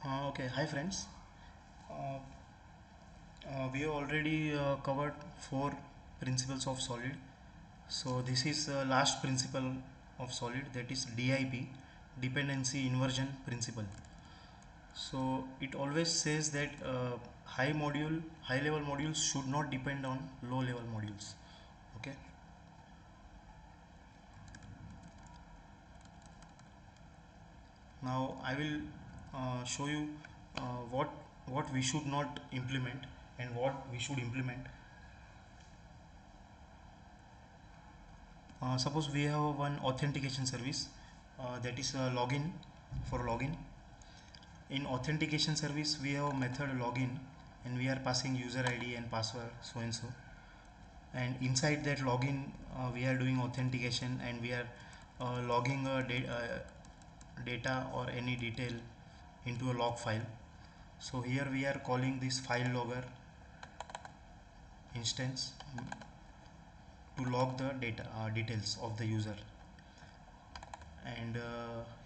Okay, hi friends. Uh, we have already covered four principles of solid. So this is last principle of solid, that is DIP, dependency inversion principle. So it always says that high level modules should not depend on low level modules. Okay. Now I will show you what we should not implement and what we should implement. Suppose we have one authentication service, that is a login. For login, in authentication service we have method login, and we are passing user ID and password so and so, and inside that login we are doing authentication, and we are logging data or any detail into a log file. So here we are calling this file logger instance to log the data details of the user. And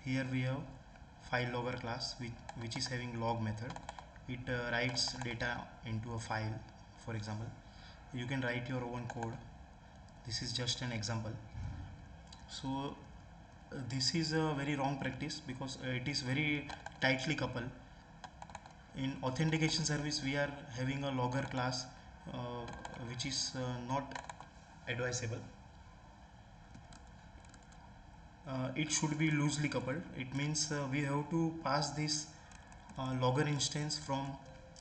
here we have file logger class which is having log method. It writes data into a file. For example, you can write your own code. This is just an example. So this is a very wrong practice, because it is very tightly coupled. In authentication service we are having a logger class, which is not advisable. It should be loosely coupled. It means we have to pass this logger instance from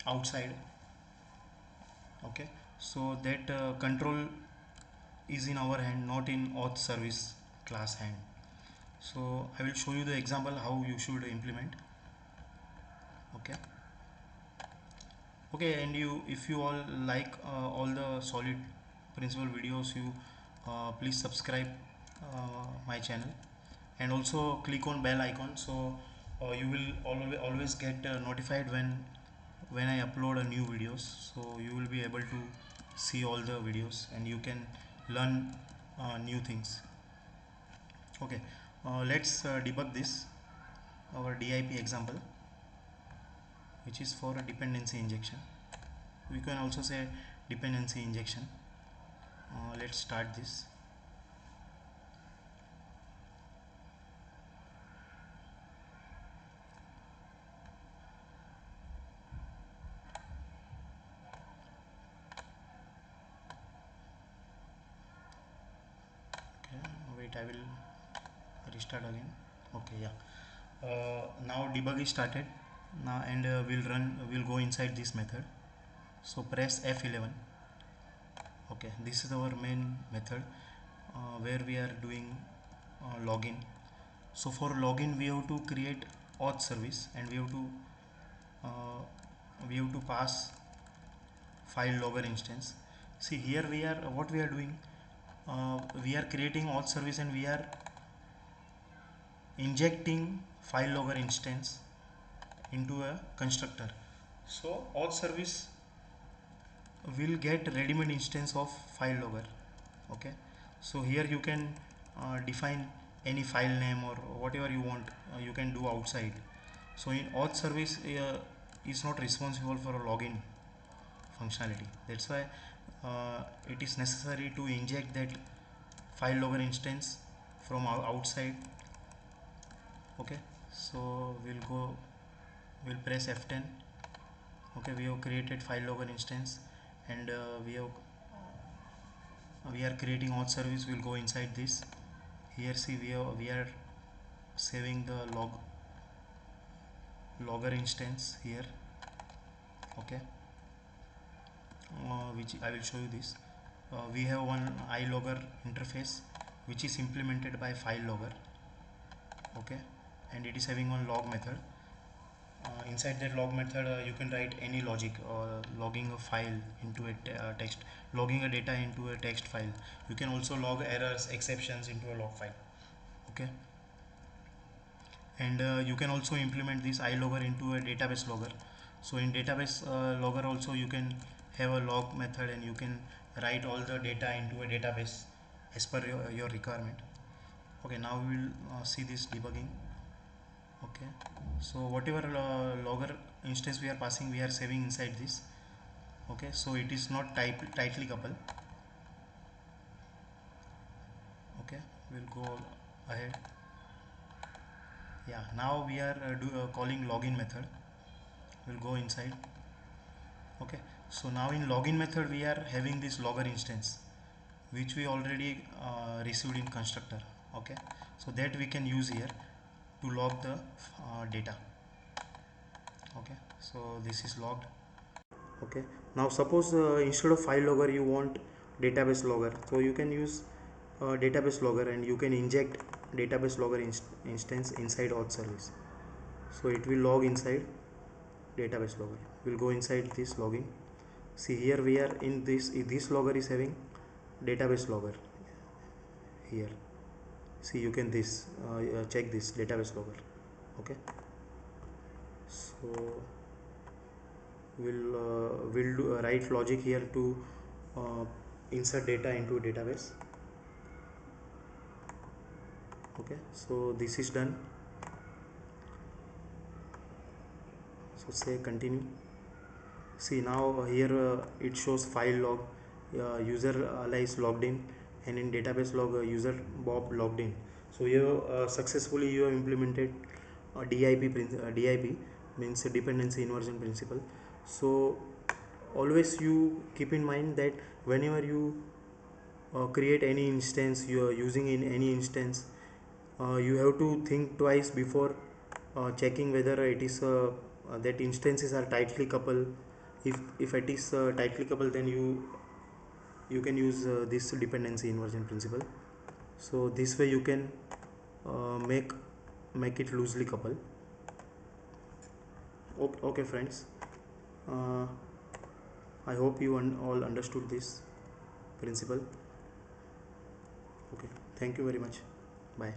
outside. Okay, so that control is in our hand, not in auth service class hand. So I will show you the example how you should implement. Okay. Okay, and you, if you all like all the solid principle videos, you please subscribe my channel, and also click on bell icon, so you will always get notified when I upload a new videos. So you will be able to see all the videos, and you can learn new things. Okay, let's debug this, our DIP example, which is for a dependency injection. We can also say dependency injection. Let's start this. Okay, wait, I will restart again. Okay, yeah. Now debug is started now, and we'll go inside this method. So press F11. Okay, this is our main method where we are doing login. So for login we have to create auth service, and uh, we have to pass file logger instance. See, here we are, what we are doing, we are creating auth service, and we are injecting file logger instance into a constructor. So auth service will get ready-made instance of file logger. Okay, so here you can define any file name or whatever you want, you can do outside. So in auth service is not responsible for a login functionality. That's why it is necessary to inject that file logger instance from outside. Okay, so we'll press F10. Okay, we have created file logger instance, and we are creating auth service. We'll go inside this. Here, see, we are saving the logger instance here. Okay, which I will show you this. We have one iLogger interface which is implemented by file logger. Okay, and it is having one log method. Inside that log method you can write any logic, logging a file into a text, logging a data into a text file. You can also log errors, exceptions into a log file. Okay, and you can also implement this iLogger into a database logger. So in database logger also you can have a log method, and you can write all the data into a database as per your requirement. Okay, now we will see this debugging. Okay, so whatever logger instance we are passing, we are saving inside this. Okay, so it is not tightly coupled. Okay, we'll go ahead. Yeah, now we are calling login method. We'll go inside. Okay, so now in login method we are having this logger instance which we already received in constructor. Okay, so that we can use here to log the data. Okay, so this is logged. Okay, now suppose instead of file logger you want database logger, so you can use database logger and you can inject database logger instance inside auth service, so it will log inside database logger. We'll go inside this logging. See, here we are in this logger is having database logger here. See, you can check this database logger. Okay, so we'll do write logic here to uh, insert data into database. Okay, so this is done. So say continue. See, now here it shows file log, user alias logged in, and in database log user Bob logged in. So you successfully you have implemented DIP means dependency inversion principle. So always you keep in mind that whenever you create any instance you are using in any instance, you have to think twice before checking whether it is that instances are tightly coupled. If it is tightly coupled, then you can use this dependency inversion principle. So this way you can make it loosely coupled. Okay friends, uh, I hope you all understood this principle. Okay, thank you very much. Bye.